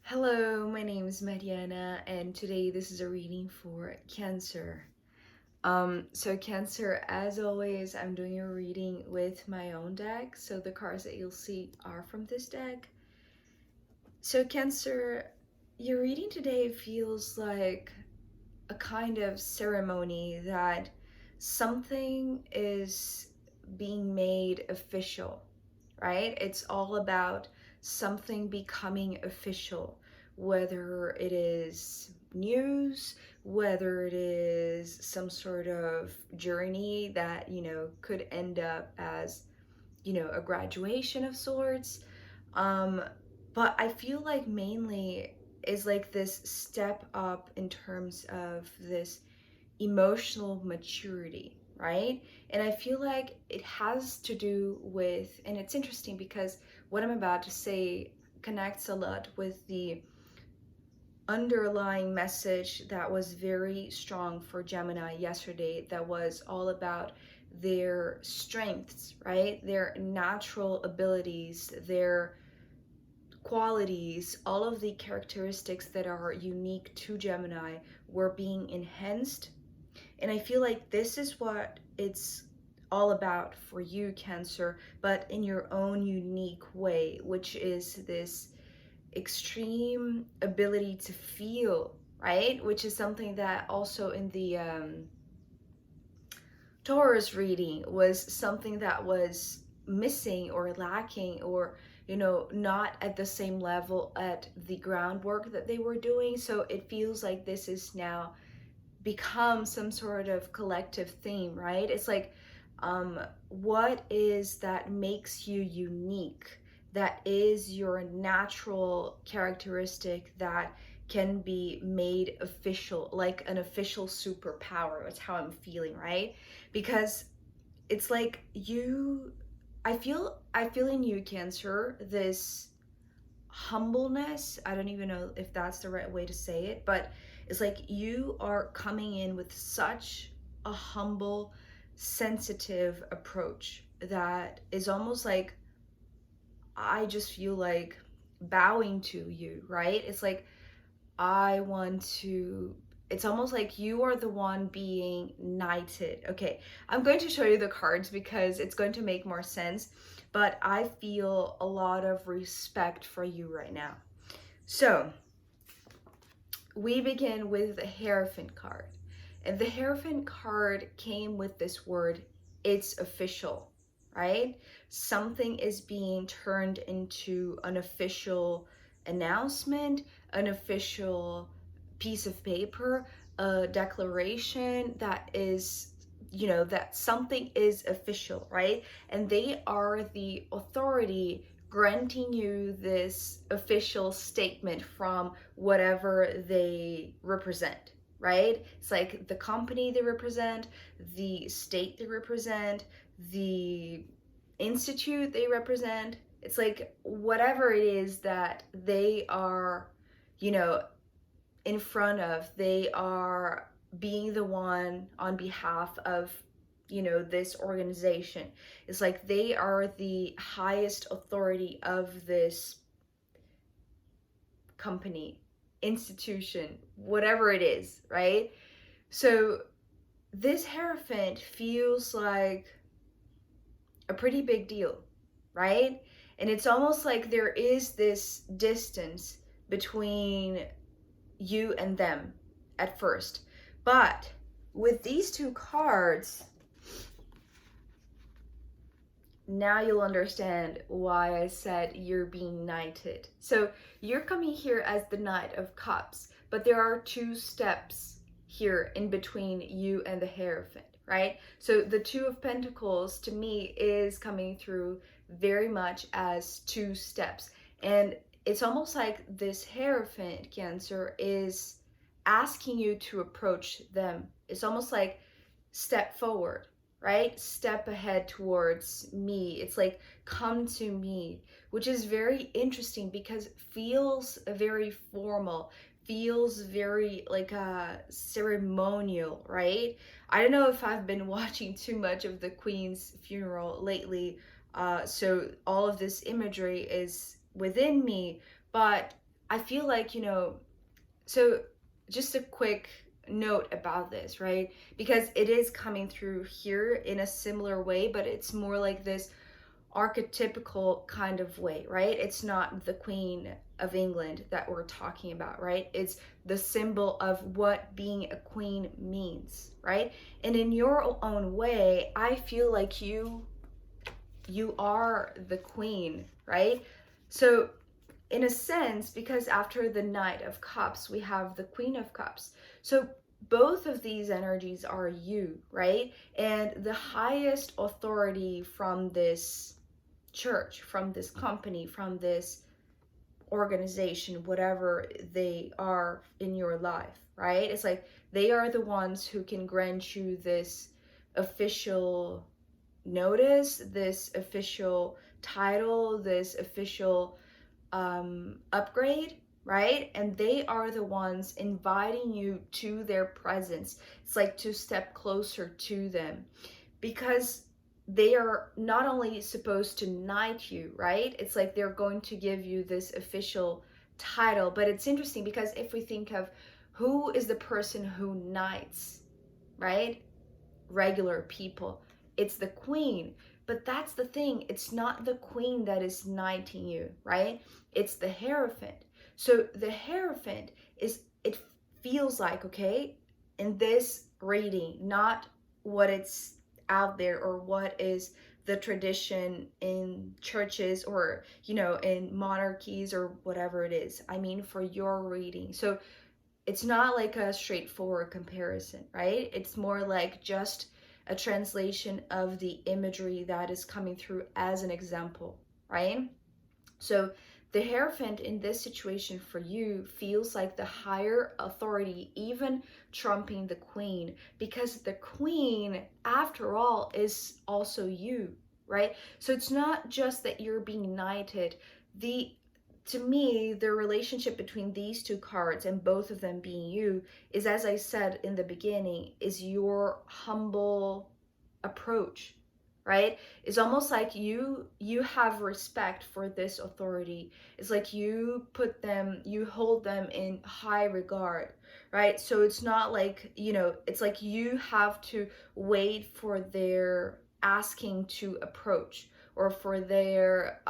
Hello, my name is Mariana, and today this is a reading for Cancer. So Cancer, as always, I'm doing a reading with my own deck, so the cards that you'll see are from this deck. So Cancer, your reading today feels like a kind of ceremony that something is being made official, right? It's all about something becoming official, whether it is news, whether it is some sort of journey that, could end up as, a graduation of sorts. Um, but I feel like mainly is like this step up in terms of this emotional maturity, right? And I feel like it has to do with, and it's interesting because what I'm about to say connects a lot with the underlying message that was very strong for Gemini yesterday, that was all about their strengths, right? Their natural abilities, their qualities, all of the characteristics that are unique to Gemini were being enhanced. And I feel like this is what it's all about for you, Cancer, but in your own unique way, which is this extreme ability to feel, right? Which is something that also in the Taurus reading was something that was missing or lacking, or not at the same level at the groundwork that they were doing. So it feels like this is now become some sort of collective theme, right? It's like, what is that makes you unique? That is your natural characteristic that can be made official, like an official superpower. That's how I'm feeling, right? Because it's like I feel in you, Cancer, this humbleness. I don't even know if that's the right way to say it, but it's like you are coming in with such a humble, sensitive approach that is almost like, I just feel like bowing to you, right? It's like I want to, it's almost like you are the one being knighted. Okay, I'm going to show you the cards because it's going to make more sense, but I feel a lot of respect for you right now. So we begin with the Hierophant card. And the Hierophant card came with this word, it's official, right? Something is being turned into an official announcement, an official piece of paper, a declaration that is, that something is official, right? And they are the authority granting you this official statement from whatever they represent, right? It's like the company they represent, the state they represent, the institute they represent. It's like whatever it is that they are, you know, in front of, they are being the one on behalf of, this organization. It's like they are the highest authority of this company, institution, whatever it is, right? So this Hierophant feels like a pretty big deal, right? And it's almost like there is this distance between you and them at first. But with these two cards, now you'll understand why I said you're being knighted. So you're coming here as the Knight of Cups, but there are two steps here in between you and the Hierophant, right? So the Two of Pentacles to me is coming through very much as two steps. And it's almost like this Hierophant, Cancer, is asking you to approach them. It's almost like step forward, right? Step ahead towards me. It's like, come to me, which is very interesting because it feels very formal, feels very like a ceremonial, right? I don't know if I've been watching too much of the Queen's funeral lately, so all of this imagery is within me, but I feel like, you know, so just a quick note about this, right? Because it is coming through here in a similar way, but it's more like this archetypical kind of way, right? It's not the Queen of England that we're talking about, right? It's the symbol of what being a queen means, right? And in your own way, I feel like you are the queen, right? So in a sense, because after the Knight of Cups, we have the Queen of Cups. So both of these energies are you, right? And the highest authority from this church, from this company, from this organization, whatever they are in your life, right? It's like they are the ones who can grant you this official notice, this official title, this official upgrade, right? And they are the ones inviting you to their presence. It's like to step closer to them, because they are not only supposed to knight you, right? It's like they're going to give you this official title. But it's interesting because if we think of who is the person who knights, right? Regular people, it's the queen. But that's the thing, it's not the queen that is knighting you, right? It's the hierophant. So the hierophant is, it feels like, okay, in this reading, not what it's out there or what is the tradition in churches or, you know, in monarchies or whatever it is, I mean for your reading. So it's not like a straightforward comparison, right? It's more like just a translation of the imagery that is coming through as an example, right? So the Hierophant in this situation for you feels like the higher authority, even trumping the Queen, because the Queen, after all, is also you, right? So it's not just that you're being knighted. The To me, the relationship between these two cards and both of them being you is, as I said in the beginning, is your humble approach, right? It's almost like you have respect for this authority. It's like you put them, you hold them in high regard, right? So it's not like, you know, it's like you have to wait for their asking to approach, or for their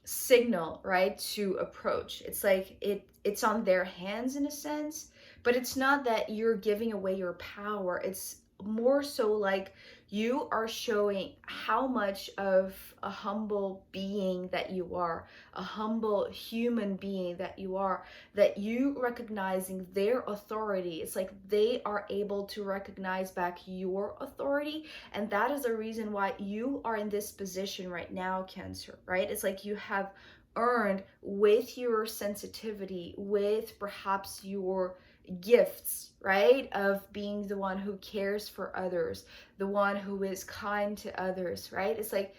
signal, right, to approach. It's like it's on their hands in a sense, but it's not that you're giving away your power. It's more so like you are showing how much of a humble being that you are, a humble human being that you are, that you recognizing their authority. It's like they are able to recognize back your authority, and that is the reason why you are in this position right now, Cancer, right? It's like you have earned with your sensitivity, with perhaps your gifts, right? Of being the one who cares for others, the one who is kind to others, right? It's like,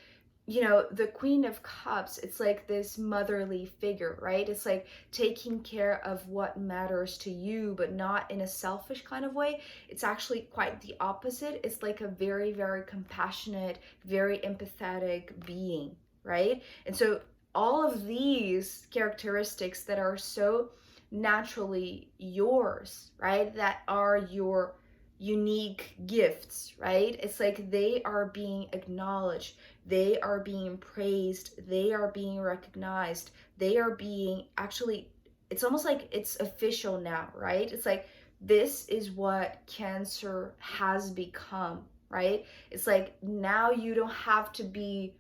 you know, the Queen of Cups, it's like this motherly figure, right? It's like taking care of what matters to you, but not in a selfish kind of way. It's actually quite the opposite. It's like a very, very compassionate, very empathetic being, right? And so all of these characteristics that are so naturally yours, right? That are your unique gifts, right? It's like they are being acknowledged, they are being praised, they are being recognized, they are being actually, it's almost like it's official now, right? It's like this is what Cancer has become, right? It's like now you don't have to be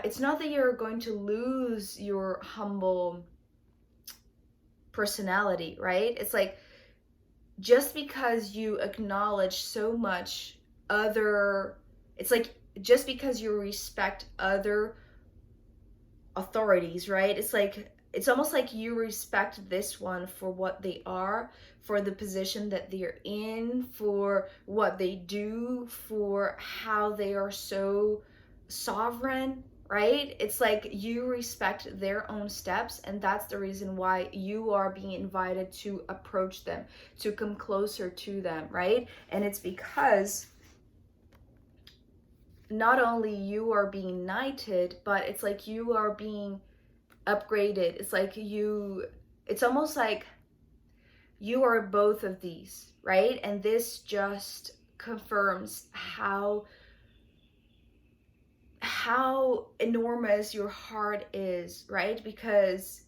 it's not that you're going to lose your humble personality, right? It's like just because you acknowledge so much other, it's like just because you respect other authorities, right? It's like it's almost like you respect this one for what they are, for the position that they're in, for what they do, for how they are so sovereign, right? It's like you respect their own steps, and that's the reason why you are being invited to approach them, to come closer to them, right? And it's because not only you are being knighted, but it's like you are being upgraded. It's like it's almost like you are both of these, right? And this just confirms how enormous your heart is, right? Because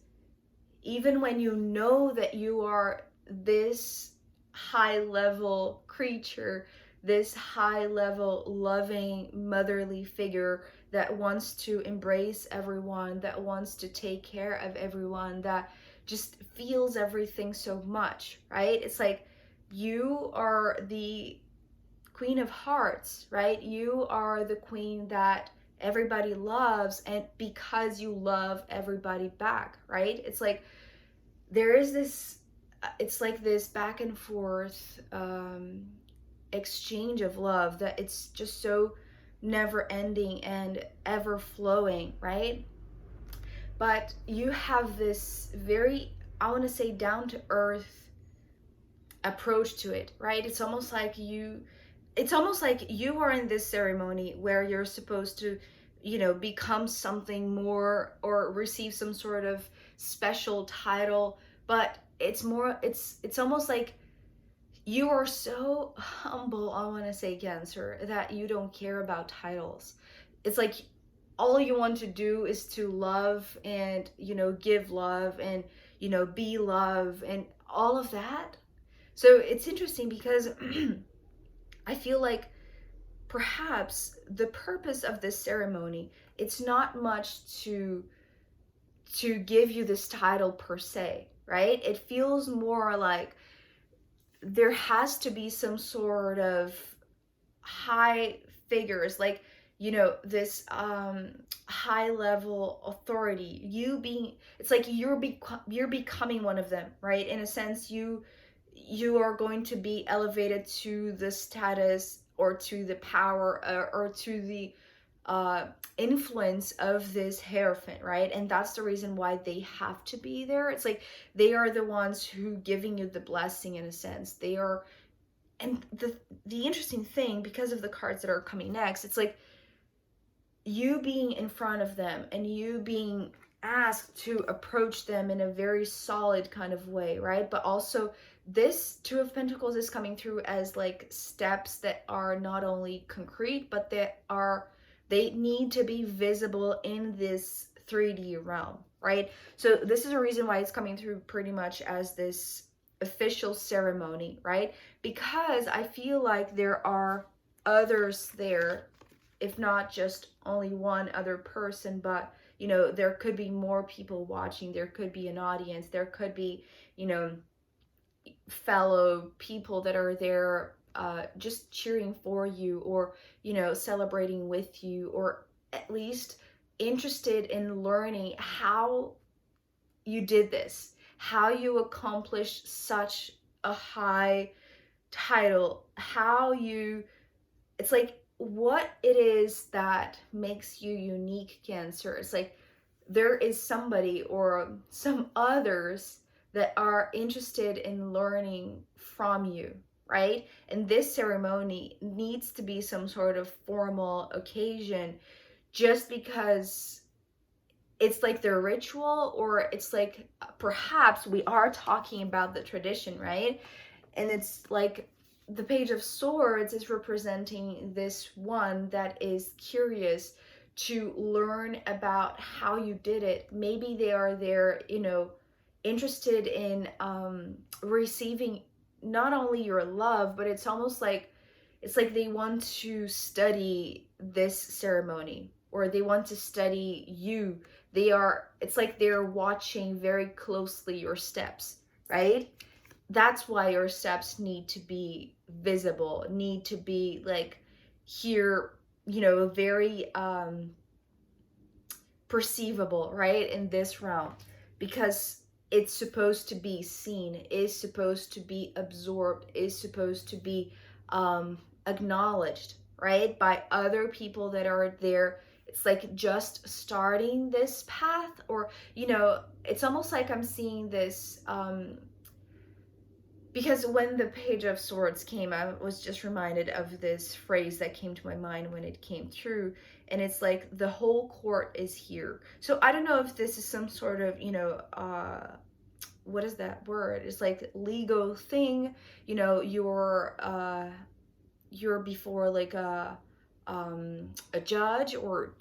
even when you know that you are this high level creature, this high level loving motherly figure that wants to embrace everyone, that wants to take care of everyone, that just feels everything so much, right? It's like you are the Queen of Hearts, right? You are the queen that everybody loves, and because you love everybody back, right? It's like there is this, it's like this back and forth exchange of love that it's just so never ending and ever flowing, right? But you have this very, I want to say, down to earth approach to it, right? It's almost like you are in this ceremony where you're supposed to, become something more or receive some sort of special title, but it's almost like you are so humble, I want to say, Cancer, that you don't care about titles. It's like all you want to do is to love and, give love and, be love and all of that. So it's interesting because I feel like perhaps the purpose of this ceremony, it's not much to give you this title per se, right? It feels more like there has to be some sort of high figures, like, this high level authority, you being, it's like you're becoming one of them, right? In a sense, you are going to be elevated to the status or to the power, or to the influence of this hierophant, right? And that's the reason why they have to be there. It's like they are the ones who giving you the blessing, in a sense. They are, and the interesting thing, because of the cards that are coming next, it's like you being in front of them and you being asked to approach them in a very solid kind of way, right? But also this Two of Pentacles is coming through as like steps that are not only concrete, but they need to be visible in this 3D realm, right? So this is a reason why it's coming through pretty much as this official ceremony, right? Because I feel like there are others there, if not just only one other person, but there could be more people watching, there could be an audience, there could be, fellow people that are there just cheering for you, or celebrating with you, or at least interested in learning how you did this, how you accomplished such a high title, how you, it's like what it is that makes you unique, Cancer. It's like there is somebody or some others that are interested in learning from you, right? And this ceremony needs to be some sort of formal occasion, just because it's like their ritual, or it's like perhaps we are talking about the tradition, right? And it's like the Page of Swords is representing this one that is curious to learn about how you did it. Maybe they are there, interested in receiving not only your love, but it's almost like they want to study this ceremony, or they want to study you. It's like they're watching very closely your steps, right? That's why your steps need to be visible, need to be like here, very perceivable, right, in this realm, because it's supposed to be seen, is supposed to be absorbed, is supposed to be acknowledged, right, by other people that are there. It's like just starting this path, or it's almost like I'm seeing this because when the Page of Swords came, I was just reminded of this phrase that came to my mind when it came through, and it's like the whole court is here. So I don't know if this is some sort of, what is that word? It's like legal thing, you're before like a judge, or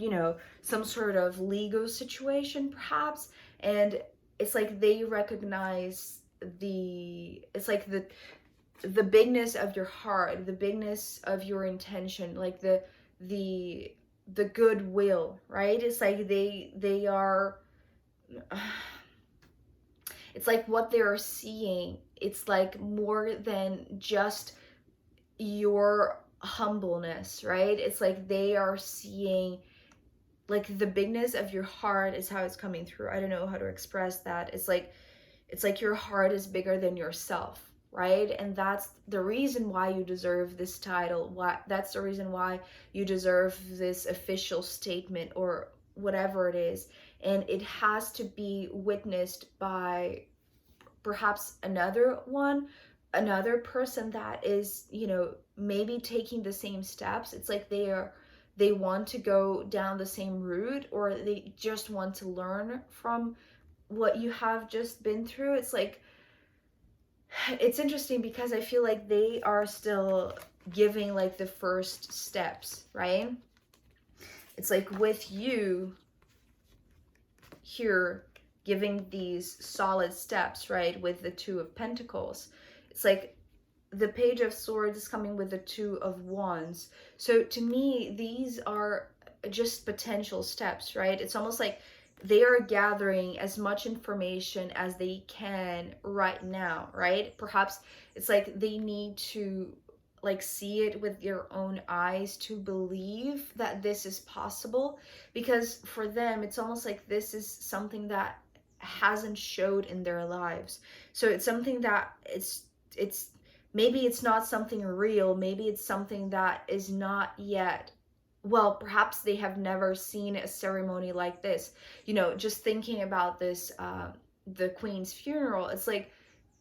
some sort of legal situation perhaps, and it's like they recognize it's like the bigness of your heart, the bigness of your intention, like the the goodwill, right? It's like they are it's like what they're seeing, it's like more than just your humbleness, right? It's like they are seeing like the bigness of your heart is how it's coming through. I don't know how to express that. It's like your heart is bigger than yourself, right? And that's the reason why you deserve this title. That's the reason why you deserve this official statement or whatever it is. And it has to be witnessed by perhaps another person that is, maybe taking the same steps. It's like they want to go down the same route, or they just want to learn from what you have just been through. It's like, it's interesting because I feel like they are still giving like the first steps, right? It's like with you here giving these solid steps, right? With the Two of Pentacles, it's like the Page of Swords is coming with the Two of Wands. So to me, these are just potential steps, right? It's almost like they are gathering as much information as they can right now, right? Perhaps it's like they need to like see it with your own eyes to believe that this is possible, because for them it's almost like this is something that hasn't showed in their lives. So it's something that it's maybe it's not something real, maybe it's something that is not yet, well, perhaps they have never seen a ceremony like this. Just thinking about this, the Queen's funeral, it's like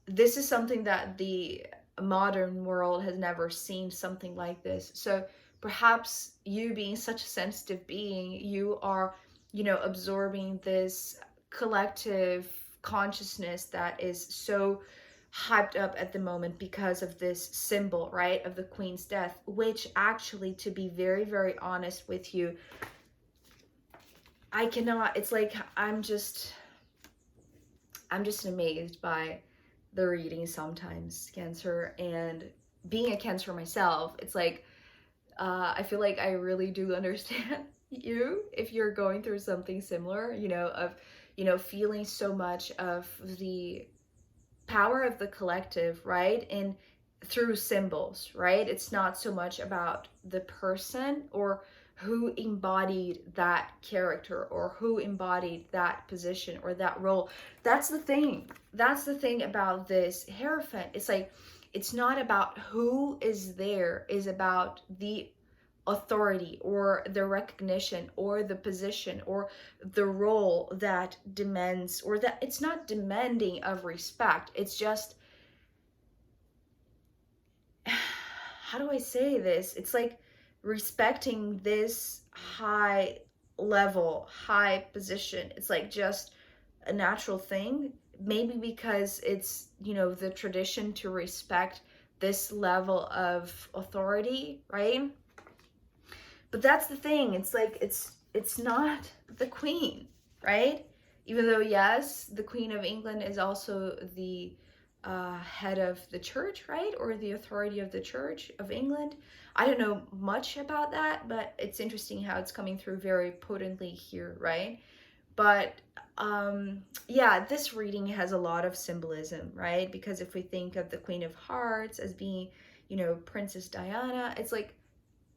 this is something that the modern world has never seen, something like this. So perhaps you being such a sensitive being, you are, absorbing this collective consciousness that is so hyped up at the moment because of this symbol, right, of the Queen's death, which actually, to be very, very honest with you, I cannot, it's like I'm just amazed by the reading sometimes, Cancer. And being a Cancer myself, it's like I feel like I really do understand you if you're going through something similar, of feeling so much of the power of the collective, right? And through symbols, right? It's not so much about the person or who embodied that character or who embodied that position or that role. That's the thing. That's the thing about this Hierophant. It's like, it's not about who is there, is about the authority or the recognition or the position or the role that demands, or that it's not demanding of respect. It's just, how do I say this? It's like respecting this high level, high position. It's like just a natural thing. Maybe because it's, the tradition to respect this level of authority, right? But that's the thing. It's like it's not the Queen, right? Even though, yes, the Queen of England is also the head of the church, right? Or the authority of the Church of England. I don't know much about that, but it's interesting how it's coming through very potently here, right? But yeah, this reading has a lot of symbolism, right? Because if we think of the Queen of Hearts as being, Princess Diana, it's like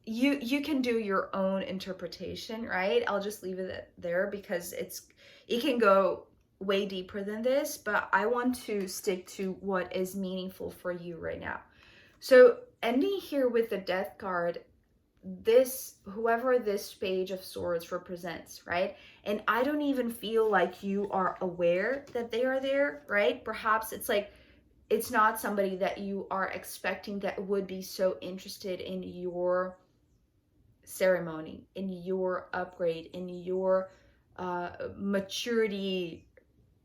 you can do your own interpretation, right? I'll just leave it there because it can go way deeper than this, but I want to stick to what is meaningful for you right now. So ending here with the Death card, whoever this Page of Swords represents, right? And I don't even feel like you are aware that they are there, right? Perhaps it's like it's not somebody that you are expecting that would be so interested in your ceremony, in your upgrade, in your maturity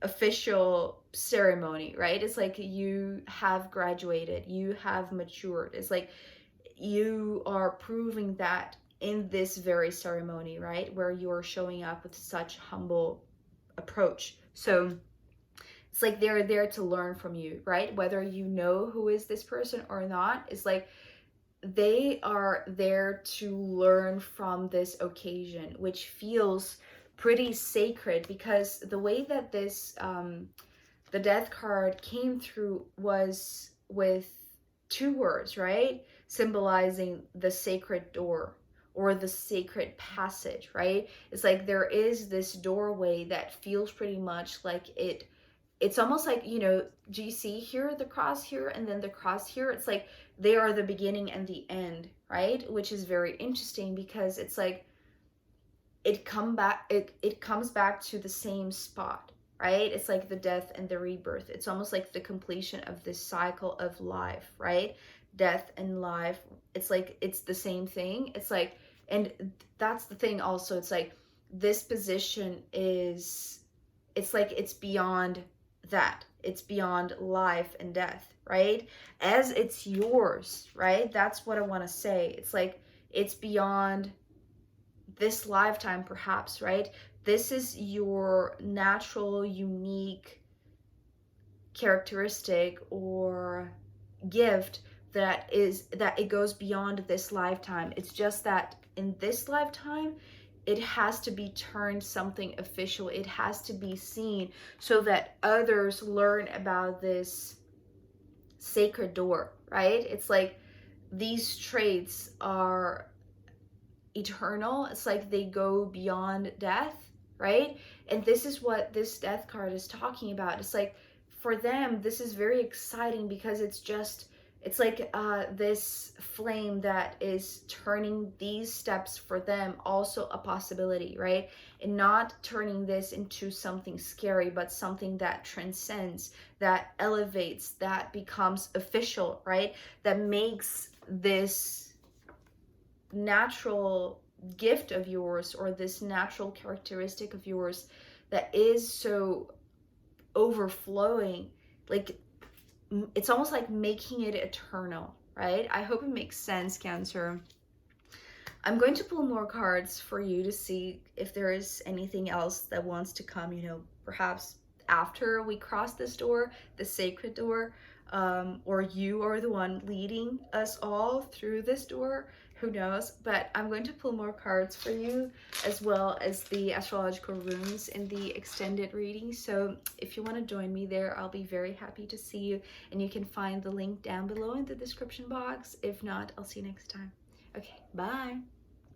official ceremony, right? It's like you have graduated, you have matured. It's like you are proving that in this very ceremony, right? Where you're showing up with such humble approach. So it's like they're there to learn from you, right? Whether you know who is this person or not, it's like they are there to learn from this occasion, which feels pretty sacred, because the way that this the death card came through was with two words, right? Symbolizing the sacred door or the sacred passage, right? It's like there is this doorway that feels pretty much like it's almost like, you know, do you see here the cross here and then the cross here? It's like they are the beginning and the end, right? Which is very interesting, because it's like it comes back to the same spot, right? It's like the death and the rebirth. It's almost like the completion of this cycle of life, right? Death and life. It's like it's the same thing. It's like, and that's the thing also. It's like this position is, it's like it's beyond that. It's beyond life and death, right? As it's yours, right? That's what I want to say. It's like it's beyond this lifetime, perhaps, right? This is your natural, unique characteristic or gift that it goes beyond this lifetime. It's just that in this lifetime, it has to be turned something official. It has to be seen so that others learn about this sacred door, right? It's like these traits are eternal. It's like they go beyond death, right? And this is what this death card is talking about. It's like for them, this is very exciting, because it's like this flame that is turning these steps for them also a possibility, right? And not turning this into something scary, but something that transcends, that elevates, that becomes official, right? That makes this natural gift of yours, or this natural characteristic of yours that is so overflowing, like it's almost like making it eternal, right? I hope it makes sense, Cancer. I'm going to pull more cards for you to see if there is anything else that wants to come, you know, perhaps after we cross this door, the sacred door, or you are the one leading us all through this door. Who knows? But I'm going to pull more cards for you, as well as the astrological runes in the extended reading. So if you want to join me there, I'll be very happy to see you. And you can find the link down below in the description box. If not, I'll see you next time. Okay, bye.